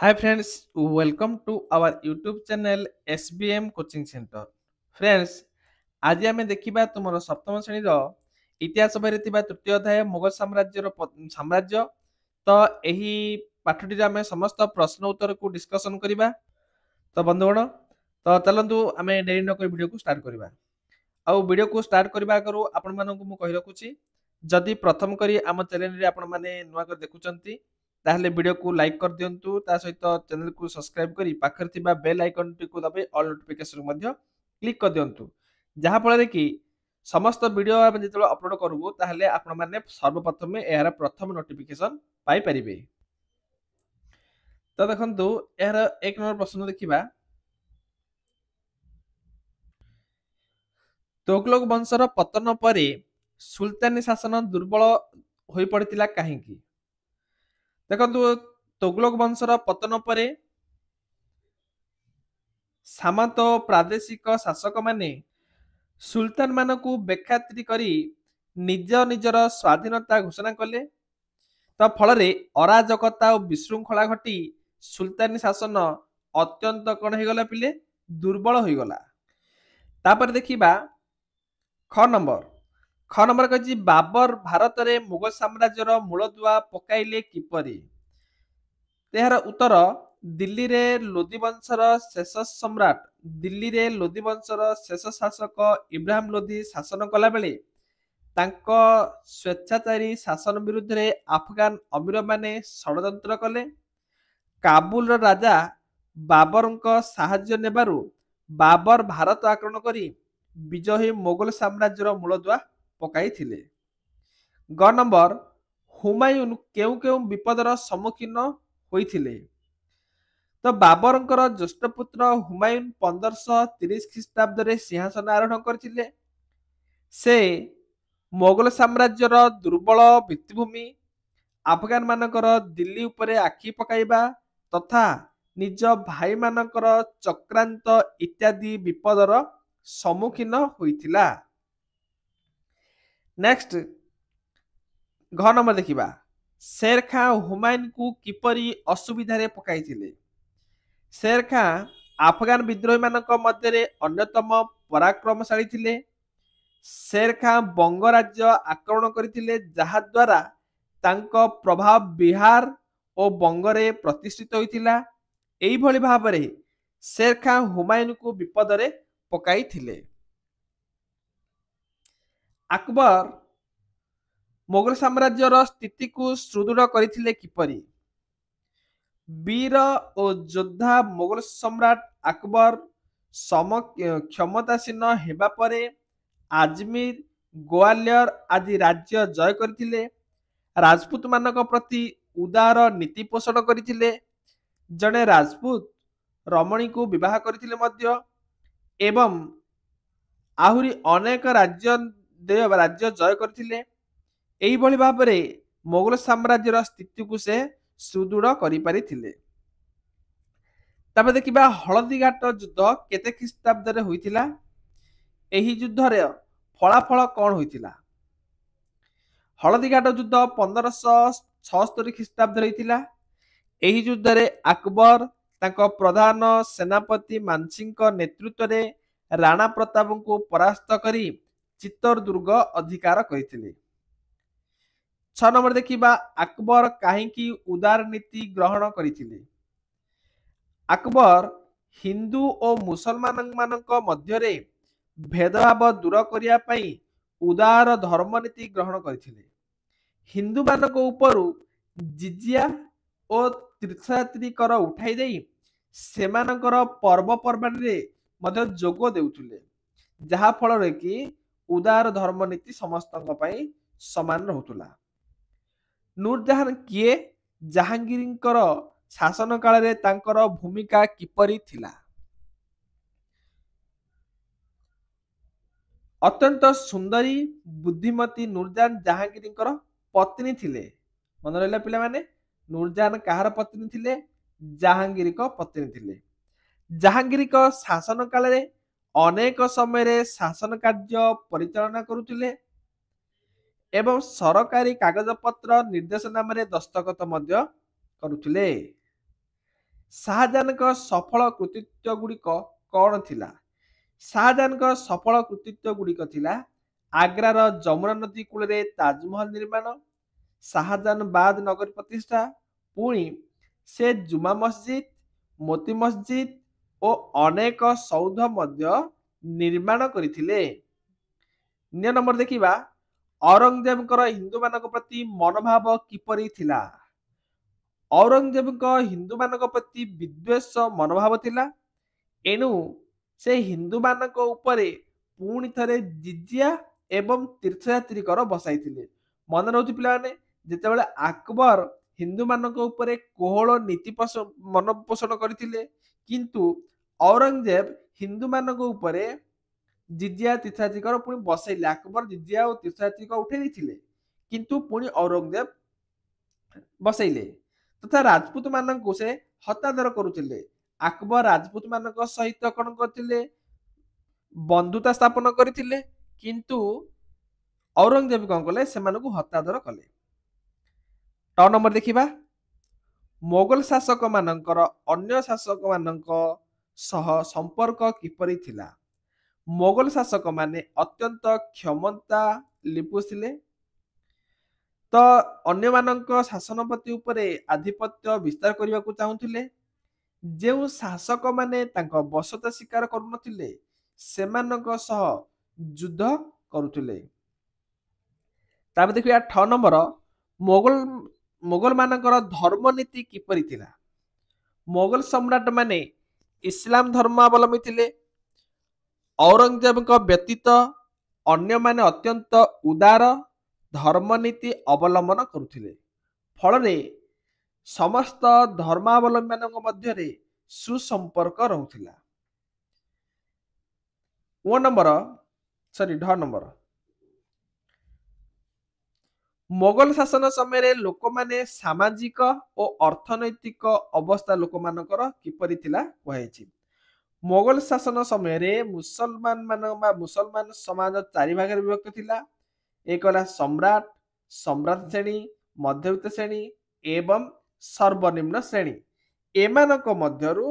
Hi friends, welcome to our YouTube channel SBM Coaching Center. Friends, आज आम देखा तुम सप्तम श्रेणी इतिहास बही तृतीय अध्याय मुगल साम्राज्य तो यही पाठटी आम समस्त प्रश्न उत्तर को डिस्कसन करवा। तो बंधुगण तो चलतु आम डेरी नक वीडियो को स्टार्ट करवा। आउ वीडियो को स्टार्ट करने आगु आपण मानक मु कहि रखुछि जदि प्रथम करी आम चैनल रे आपण माने नुआ कर देखुचंती ताहले वीडियो को लाइक कर दियंतु ता सहित चैनल को सब्सक्राइब करी पाखर थिबा बेल आइकन टी को दबे ऑल नोटिफिकेशन मध्य क्लिक कर दियंतु जहा फଳରେ कि समस्त वीडियो हम जेतलो अपलोड करबो ताहले आपण माने सर्वप्रथम एहार प्रथम नोटिफिकेशन पाई परिबे। तो देखंतु एहार एक नंबर प्रश्न देखिबा तुगलक वंशर पतन परे सुल्तानी शासन दुर्बल होई पड़ितिला काहेकि। देखंतु तुगलक वंशर पतन परे सामंत प्रादेशिक शासक माने सुल्तान मानकु बेखातिरी करी निज निजर स्वाधीनता घोषणा कले। तो फल अराजकता और विशृंखला घटी सुल्तानी शासन अत्यंत कौन हो गला पिले दुर्बल हो गला। तापर देखिबा ख नंबर कहि बाबर भारत रे मुगल साम्राज्यर मूलदुआ पकाइले किपरि। यार उत्तर दिल्ली रे लोदी वंशर शेष सम्राट दिल्ली रे लोदी वंशर शेष शासक इब्राहिम लोदी शासन कला बेले तांको स्वेच्छाचारी शासन विरुद्ध रे अफगान अमीर माने षडयंत्र कले। काबुल राजा बाबरଙ୍କ साहाय्य नेबारु बाबर भारत आक्रमण करी विजयी मोगल साम्राज्यर मूलदुआ पकाई थिले। ग नंबर हुमायून केउ केउ विपदर सम्मुखीन होइथिले। तो बाबरଙ୍କର ज्येष्ठ पुत्र हुमायून 1530 ख्रीष्टाब्द रे सिंहासन आरोहण करथिले। से मोगल साम्राज्यर दुर्बल भित्तिभूमि अफगान मानकर दिल्ली उपरे आखि पकाइबा तथा निज भाई मानकर चक्रांत इत्यादि विपदर सम्मुखीन होइथिला। नेक्स्ट घ नंबर देखिबा शेर खां हुमायून को किपरि असुविधा रे पकाइथिले। शेर खां अफगान विद्रोही मानक मध्य अन्यतम पराक्रमशाली थिले। शेर खां बंग राज्य आक्रमण करथिले जहा द्वारा तांको प्रभाव बिहार और बंगरे प्रतिष्ठित होइथिला। एई भली भाबरे शेर खां हुमायून को विपद रे पकाइथिले। अकबर मोगल साम्राज्यर स्थिति को सुदृढ़ करथिले किपरि। वीर और योद्धा मोगल सम्राट अकबर क्षमतासीन हेबा परे आजमीर ग्वालियर आदि राज्य जय करथिले। राजपूत मानक प्रति उदार नीति पोषण करथिले। जने राजपूत रमणी को विवाह करथिले मध्य एवं आहुरी अनेक राज्य जय करथिले। एई भली भाबरे मोगल साम्राज्यर स्थिति को से सुदृढ़ करि परिथिले। तबे देखिबा हळदीघाट युद्ध केते ख्रीष्टाब्द रे होइथिला। एही युद्ध रे फलाफल कोन होइथिला। हळदीघाट युद्ध 1576 ख्रीष्टाब्द रे होइथिला। एही युद्ध रे अकबर तांको प्रधान सेनापति मानसिंह नेतृत्व रे राणा प्रताप को परास्त करी चित्तौर दुर्ग अधिकार करथिले। 6 नंबर देखिबा अकबर काहेकि उदार नीति ग्रहण करथिले। अकबर हिंदू और मुसलमान मानक मध्य रे भेदभाव दूर करिया पई उदार धर्म नीति ग्रहण करथिले। हिंदू मानक उपरु जिजिया और तीर्थयात्री कर उठाई देई सेमानकर पर्व पर्वाणी रे मध्य जोग देउथिले जहा फल रे कि उदार धर्म नीति समस्तक पई समान रहउतला। नूरजहान किए जहांगीरଙ୍କର शासन काल रे तांकर भूमिका किपरि थिला। अत्यंत सुंदरी बुद्धिमती नूरजहान जहांगीरଙ୍କର पत्नी थिले। मन रहला पिला माने नूरजहान कहार पत्नी थिले जहांगीरଙ୍କ पत्नी थिले। जहांगीरଙ୍କ शासन काल रे अनेक समय रे शासन कार्य परिचालना करुथिले एवं सरकारी कागज पत्र निर्देशनामा रे दस्तखत मध्य करुथिले। ଶାହାଜାହାନଙ୍କ ସଫଳ କୃତିତ୍ୱ ଗୁଡ଼ିକ କ'ଣ ଥିଲା? ଶାହାଜାହାନଙ୍କ ସଫଳ କୃତିତ୍ୱ ଗୁଡ଼ିକ ଥିଲା ଆଗ୍ରାର ଯମୁନା ନଦୀ କୂଳରେ ତାଜମହଲ ନିର୍ମାଣ, ଶାହାଜାହାନବାଦ ନଗରୀ ପ୍ରତିଷ୍ଠା, ପୁଣି ସେ ଜୁମା ମସଜିଦ, ମୋତି ମସଜିଦ ଓ ଅନେକ ସୌଧ ମଧ୍ୟ ନିର୍ମାଣ କରିଥିଲେ। ନ୍ୟ ନମ୍ବର ଦେଖିବା, ଔରଙ୍ଗଜେବଙ୍କର ହିନ୍ଦୁମାନଙ୍କ ପ୍ରତି ମନୋଭାବ କିପରି ଥିଲା? ଔରଙ୍ଗଜେବଙ୍କ ହିନ୍ଦୁମାନଙ୍କ ପ୍ରତି ବିଦ୍ୱେଷ ମନୋଭାବ ଥିଲା। ଏଣୁ ସେ ହିନ୍ଦୁମାନଙ୍କ ଉପରେ ପୁଣି ଥରେ ଜିଜିଆ ଏବଂ ତୀର୍ଥଯାତ୍ରୀ କର ବସାଇଥିଲେ। ମନେ ରହୁଛି ପିଲାମାନେ, ଯେତେବେଳେ ଆକବର ହିନ୍ଦୁମାନଙ୍କ ଉପରେ କୋହଳ ନୀତି ମନ ପୋଷଣ କରିଥିଲେ, କିନ୍ତୁ ଔରଙ୍ଗଜେବ ହିନ୍ଦୁମାନଙ୍କ ଉପରେ ଜିଜିଆ ତୀର୍ଥଯାତ୍ରୀ କର ପୁଣି ବସାଇଲେ। ଆକବର ଜିଜିଆ ଓ ତୀର୍ଥଯାତ୍ରୀ କର ଉଠେଇ ଦେଇଥିଲେ, କିନ୍ତୁ ପୁଣି ଔରଙ୍ଗଜେବ ବସାଇଲେ। ତଥା ରାଜପୁତ ମାନଙ୍କୁ ସେ ହତାଦର କରୁଥିଲେ। ଆକବର ରାଜପୁତ ମାନଙ୍କ ସହିତ କ'ଣ କରିଥିଲେ? ବନ୍ଧୁତା ସ୍ଥାପନ କରିଥିଲେ, କିନ୍ତୁ ଔରଙ୍ଗଜେବ କ'ଣ କଲେ? ସେମାନଙ୍କୁ ହତାଦର କଲେ। ଟ ନମ୍ବର ଦେଖିବା, ମୋଗଲ ଶାସକ ମାନଙ୍କର ଅନ୍ୟ ଶାସକ ମାନଙ୍କ ସହ ସମ୍ପର୍କ କିପରି ଥିଲା? ମୋଗଲ ଶାସକ ମାନେ ଅତ୍ୟନ୍ତ କ୍ଷମତା ଲିପ୍ତ ଥିଲେ। ତ ଅନ୍ୟମାନଙ୍କ ଶାସନ ପ୍ରତି ଉପରେ ଆଧିପତ୍ୟ ବିସ୍ତାର କରିବାକୁ ଚାହୁଁଥିଲେ। ଯେଉଁ ଶାସକ ମାନେ ତାଙ୍କ ବଶତା ସ୍ୱୀକାର କରୁନଥିଲେ, ସେମାନଙ୍କ ସହ ଯୁଦ୍ଧ କରୁଥିଲେ। ତାପରେ ଦେଖିବା ଠ ନମ୍ବର, ମୋଗଲ ମାନଙ୍କର ଧର୍ମନୀତି କିପରି ଥିଲା? ମୋଗଲ ସମ୍ରାଟ ମାନେ ଇସଲାମ ଧର୍ମାବଲମ୍ବୀ ଥିଲେ। ଔରଙ୍ଗଜେବଙ୍କ ବ୍ୟତୀତ ଅନ୍ୟମାନେ ଅତ୍ୟନ୍ତ ଉଦାର ଧର୍ମନୀତି ଅବଲମ୍ବନ କରୁଥିଲେ। ଫଳରେ ସମସ୍ତ ଧର୍ମାବଲମ୍ବୀ ମାନଙ୍କ ମଧ୍ୟରେ ସୁସମ୍ପର୍କ ରହୁଥିଲା। ଢ ନମ୍ବର, ମୋଗଲ ଶାସନ ସମୟରେ ଲୋକମାନେ ସାମାଜିକ ଓ ଅର୍ଥନୈତିକ ଅବସ୍ଥା ଲୋକମାନଙ୍କର କିପରି ଥିଲା କୁହାଯାଇଛି। ମୋଗଲ ଶାସନ ସମୟରେ ମୁସଲମାନ ସମାଜ ଚାରି ଭାଗରେ ବିଭକ୍ତ ଥିଲା। ଏକ ହେଲା ସମ୍ରାଟ ଶ୍ରେଣୀ, ମଧ୍ୟବିତ୍ତ ଶ୍ରେଣୀ ଏବଂ ସର୍ବନିମ୍ନ ଶ୍ରେଣୀ। ଏମାନଙ୍କ ମଧ୍ୟରୁ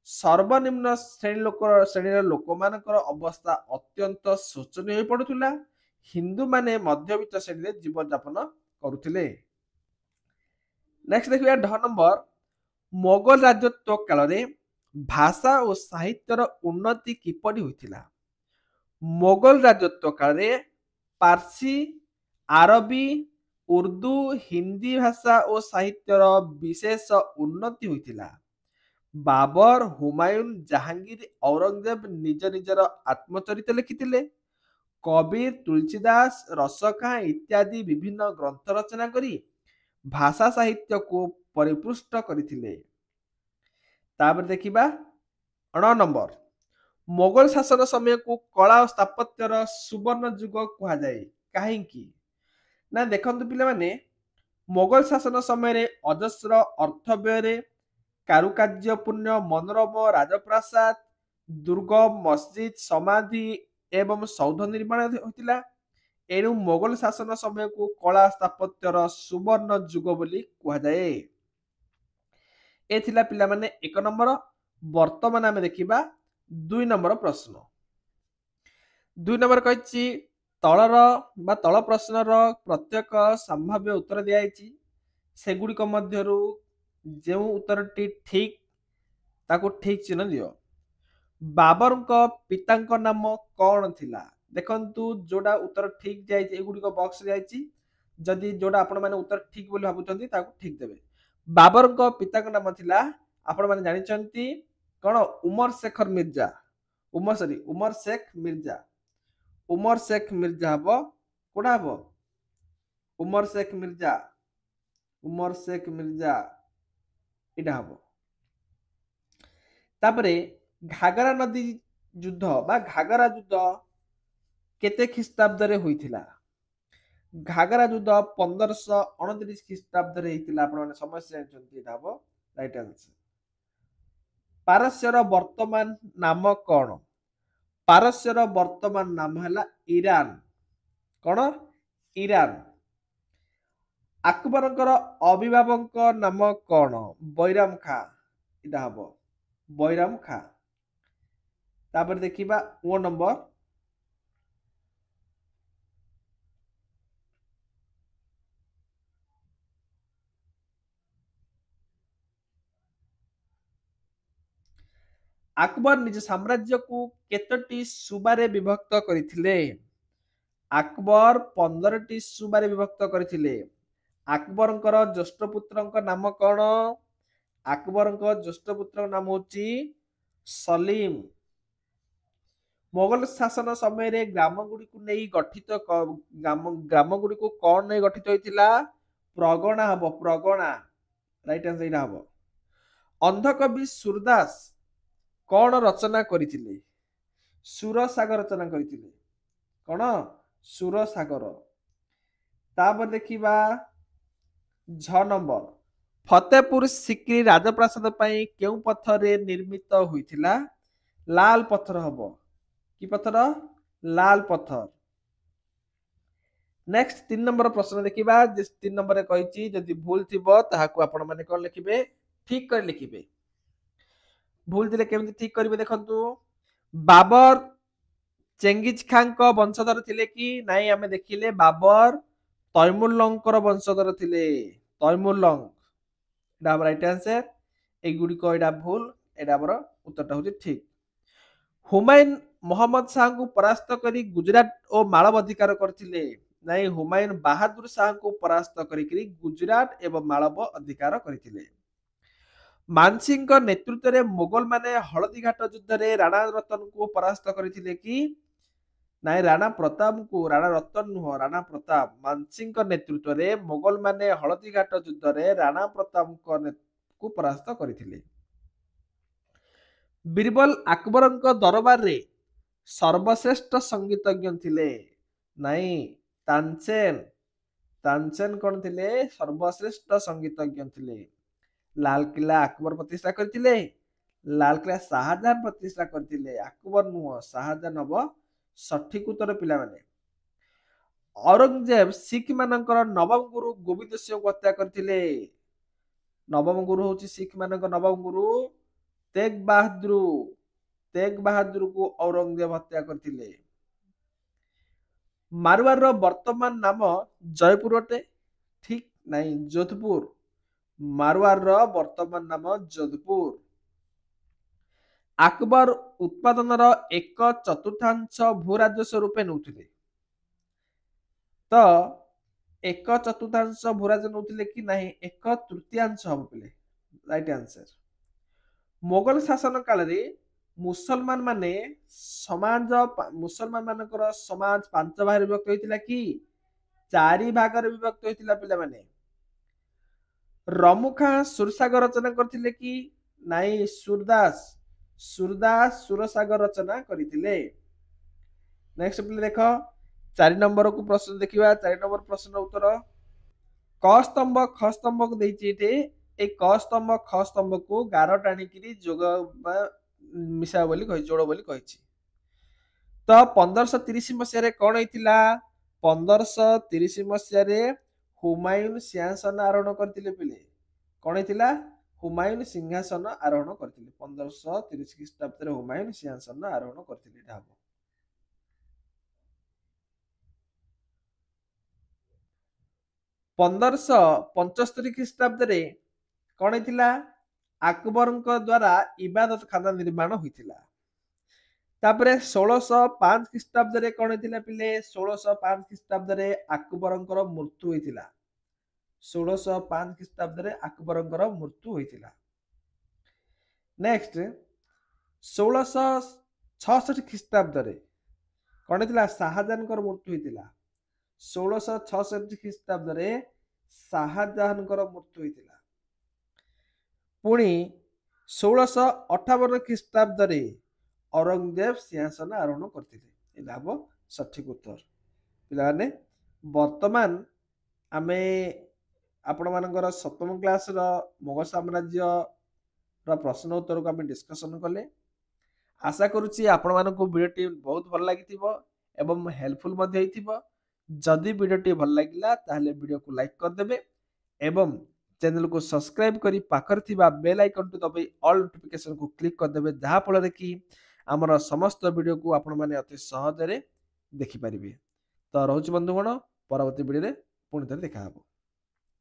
ସର୍ବନିମ୍ନ ଶ୍ରେଣୀର ଲୋକମାନଙ୍କର ଅବସ୍ଥା ଅତ୍ୟନ୍ତ ଶୋଚନୀୟ ହୋଇ ପଡୁଥିଲା। ହିନ୍ଦୁମାନେ ମଧ୍ୟବିତ୍ତ ଶ୍ରେଣୀରେ ଜୀବନଯାପନ କରୁଥିଲେ। ନେକ୍ସଟ ଦେଖିବା ଢ ନମ୍ବର, ମୋଗଲ ରାଜତ୍ୱ କାଳରେ ଭାଷା ଓ ସାହିତ୍ୟର ଉନ୍ନତି କିପରି ହୋଇଥିଲା? ମୋଗଲ ରାଜତ୍ୱ କାଳରେ ପାର୍ସୀ, ଆରବୀ, ଉର୍ଦ୍ଦୁ, ହିନ୍ଦୀ ଭାଷା ଓ ସାହିତ୍ୟର ବିଶେଷ ଉନ୍ନତି ହୋଇଥିଲା। ବାବର, ହୁମାୟୁନ, ଜାହାଙ୍ଗୀର, ଔରଙ୍ଗଜେବ ନିଜ ନିଜର ଆତ୍ମଚରିତ ଲେଖିଥିଲେ। କବିର, ତୁଳସୀଦାସ, ରସଖାଁ ଇତ୍ୟାଦି ବିଭିନ୍ନ ଗ୍ରନ୍ଥ ରଚନା କରି ଭାଷା ସାହିତ୍ୟକୁ ପରିପୃଷ୍ଟ କରିଥିଲେ। ତାପରେ ଦେଖିବା ଣ ନମ୍ବର, ମୋଗଲ ଶାସନ ସମୟକୁ କଳା ଓ ସ୍ଥାପତ୍ୟର ସୁବର୍ଣ୍ଣ ଯୁଗ କୁହାଯାଏ। କାହିଁକି? ନା ଦେଖନ୍ତୁ ପିଲାମାନେ, ମୋଗଲ ଶାସନ ସମୟରେ ଅଜସ୍ର ଅର୍ଥ ବ୍ୟୟରେ କାରୁକାର୍ଯ୍ୟପୂର୍ଣ୍ଣ ମନୋରମ ରାଜପ୍ରାସାଦ, ଦୁର୍ଗ, ମସଜିଦ, ସମାଧି ଏବଂ ସୌଧ ନିର୍ମାଣ ହୋଇଥିଲା। ଏଣୁ ମୋଗଲ ଶାସନ ସମୟକୁ କଳା ସ୍ଥାପତ୍ୟର ସୁବର୍ଣ୍ଣ ଯୁଗ ବୋଲି କୁହାଯାଏ। ଏ ଥିଲା ପିଲାମାନେ 1 ନମ୍ବର। ବର୍ତ୍ତମାନ ଆମେ ଦେଖିବା 2 ନମ୍ବର ପ୍ରଶ୍ନ। 2 ନମ୍ବର କହିଛି, ତଳ ପ୍ରଶ୍ନର ପ୍ରତ୍ୟେକ ସମ୍ଭାବ୍ୟ ଉତ୍ତର ଦିଆଯାଇଛି। ସେଗୁଡ଼ିକ ମଧ୍ୟରୁ ଯେଉଁ ଉତ୍ତରଟି ଠିକ ତାକୁ ଠିକ ଚିହ୍ନ ଦିଅ। ବାବରଙ୍କ ପିତାଙ୍କ ନାମ କ'ଣ ଥିଲା? ଦେଖନ୍ତୁ, ଯୋଉଟା ଉତ୍ତର ଠିକ ଦିଆଯାଇଛି ଏଗୁଡ଼ିକ ବକ୍ସ ଦିଆଯାଇଛି। ଯଦି ଯୋଉଟା ଆପଣ ମାନେ ଉତ୍ତର ଠିକ ବୋଲି ଭାବୁଛନ୍ତି ତାକୁ ଠିକ ଦେବେ। ବାବରଙ୍କ ପିତାଙ୍କ ନାମ ଥିଲା, ଆପଣ ମାନେ ଜାଣିଛନ୍ତି କ'ଣ? ଉମର ଶେଖର ମିର୍ଜା। ଉମର ଶେଖ ମିର୍ଜା। ଉମର ଶେଖ ମିର୍ଜା ହବ, କୋଉଟା ହବ? ଉମର ଶେଖ ମିର୍ଜା ଏଇଟା ହବ। ତାପରେ ଘାଗରା ନଦୀ ଯୁଦ୍ଧ ବା ଘାଗରା ଯୁଦ୍ଧ କେତେ ଖ୍ରୀଷ୍ଟାବ୍ଦରେ ହୋଇଥିଲା? ଘାଗରା ଯୁଦ୍ଧ 1529 ଖ୍ରୀଷ୍ଟାବ୍ଦରେ ହେଇଥିଲା। ଆପଣ ମାନେ ସମସ୍ତେ ଜାଣିଛନ୍ତି, ଏଇଟା ହବ ରାଇଟ ଆନ୍ସର। ପାରସ୍ୟର ବର୍ତ୍ତମାନ ନାମ କ'ଣ? ପାରସ୍ୟର ବର୍ତ୍ତମାନ ନାମ ହେଲା ଇରାନ। କ'ଣ? ଇରାନ। ଆକବରଙ୍କର ଅଭିଭାବକଙ୍କ ନାମ କ'ଣ? ବୈରାମ ଖାଁ। इटा हम बैराम खा। तापर देखिबा ओ नंबर अकबर निज साम्राज्य को केतोटी सुबारे विभक्त करथिले? अकबर 15टी सुबारे विभक्त करथिले। अकबरंकर ज्येष्ठ पुत्रंक नाम कौन? अकबरंक ज्येष्ठ पुत्र नाम होची सलीम। मोगल शासन समय रे ग्राम गुडी को नहीं गठित ग्राम गुडी को कौन नहीं गठित होइतिला? प्रगणा हबो प्रगणा। राइट आंसर इटा हबो। अंधकवि सूरदास कौन रचना करथिले? सुरसागर रचना करथिले। कौन? सुरसागर। तापर देखिबा छ नंबर फतेहपुर सिक्री राजप्रासाद पई केउ पत्थर निर्मित होइतिला? लाल पत्थर हबो। कि पत्थर? लाल पत्थर। नेक्स्ट 3 नंबर प्रश्न देखिबा। 3 नंबर रे कहिची जदि भूल थिबो ताहाकू आपण माने कोन लिखिबे? ठीक कर लिखिबे। भूल थिले केमति ठीक करिवे देखंतु। बाबर चेंगिज खान को वंशधर थिले कि नाई? आमे देखिले बाबर तैमुरलंकर वंशधर थिले। तैमुरलंग एटा राइट आंसर। ए गुडी को एटा भूल, एटा हमर उत्तरटा होची ठीक। हुमायून मोहम्मद शाह को परास्त करी गुजरात और मालव अधिकार करथिले? नाई, हुमायून बहादुर शाह को परास्त करी गुजरात एवं मालव अधिकार करथिले। मानसिंह को नेतृत्व रे मुगल माने हळदी घाट युद्ध रे राणा रतन को परास्त करथिले कि? नाई, राणा प्रताप को। राणा रतन नुह, राणा प्रताप। मानसिंह को नेतृत्व रे मुगल माने हळदी घाट युद्ध रे राणा प्रताप को परास्त करथिले। बीरबल अकबरंक दरबार रे सर्वश्रेष्ठ संगीतज्ञ थिले? नाई, तानसेन। तानसेन कौन थिले? सर्वश्रेष्ठ संगीतज्ञ थिले। लाल किला अकबर प्रतिष्ठा करथिले? लाल किला शाहजहां प्रतिष्ठा करथिले। अकबर नुह, शाहजहां हबो सठिक उत्तर पिला माने। औरंगजेब सिख मानकर नवम गुरु गोविंद सिंह को हत्या करथिले? नवम गुरु होची सिख मानकर नवम गुरु तेग बहादुर। तेग बहादुर को औरंगजेब हत्या करथिले। मारवाड़ रो वर्तमान नाम जयपुर अटे? ठीक नहीं, जोधपुर। मारवाड़ रो वर्तमान नाम जोधपुर। अकबर उत्पादन रो 1/4 भू राजस्व रूपे नउथिले? तो 1/4 भू राजस्व नउथिले कि नहीं? 1/3 हम पिले। Right answer. मोगल शासन काल रे मुसलमान माने समाज मुसलमान मानकर समाज 5 भाग विभक्त होइतिला कि 4 भाग रे विभक्त होइतिला पिला माने? रमुखा सुरसागर रचना करथिले कि नाई? सूरदास। सूरदास सुरसागर रचना करथिले। नेक्स्ट पिले देखो 4 नंबर को प्रश्न देखिबा। 4 नंबर प्रश्न उत्तर क स्तंभ ख स्तंभ को देछि एटे। ए क स्तंभ ख स्तंभ को गार टाणिकिरी जोग मिसा बोली कहि जोड़ बोली कहिछि। तो 1530 मसिया रे कोन होइतिला? 1530 मसिया रे हुमायून सिंहासन आरोहण करथिले पिले। कोन होइतिला? हुमायून सिंहासन आरोहण करथिले। 1530 ख्रीष्टाब्द रे हुमायून सिंहासन आरोहण करथिले। एटा हबो 1575 ख्रीष्टाब्द रे कोन होइतिला? अकबरंक द्वारा इबादत खाना निर्माण होइतिला। तापरे 1605 ख्रीष्टाब्द रे कोन होइतिला पिले? 1605 ख्रीष्टाब्द रे अकबरंकर मृत्यु होइतिला। 1605 ख्रीष्टाब्द रे अकबरंकर मृत्यु होइतिला। नेक्स्ट 1666 ख्रीष्टाब्द रे कोन होइतिला? शाहजहांकर मृत्यु होइतिला। 1666 ख्रीष्टाब्द रे शाहजहांकर मृत्यु होइतिला। पुणी 1658 ख्रीष्टाब्द रे औरंगजेब सिंहासन आरोहण करथिले। एटा हबो सठिक उत्तर। पिलाने वर्तमान आमे आपण मानकर सप्तम क्लास रो मोगल साम्राज्य रो प्रश्न उत्तर को आमे डिस्कशन कले। आशा करूची आपण मानको वीडियोटी बहुत भल लागिथिबो एवं हेल्पफुल मध्ये हेइथिबो। जदि वीडियोटी भल लागिला ताहले वीडियो को लाइक कर देबे एवं चैनल को सब्सक्राइब करी पाखरे थिबा बेल आइकन टू दबाई ऑल नोटिफिकेशन को क्लिक कर देबे जहा फल कि आमर समस्त वीडियो को आपण माने अति सहज रे देखि परिबे। तो रहउछि बंधुगण परवर्ती वीडियो रे पुणी थे देखा हबो।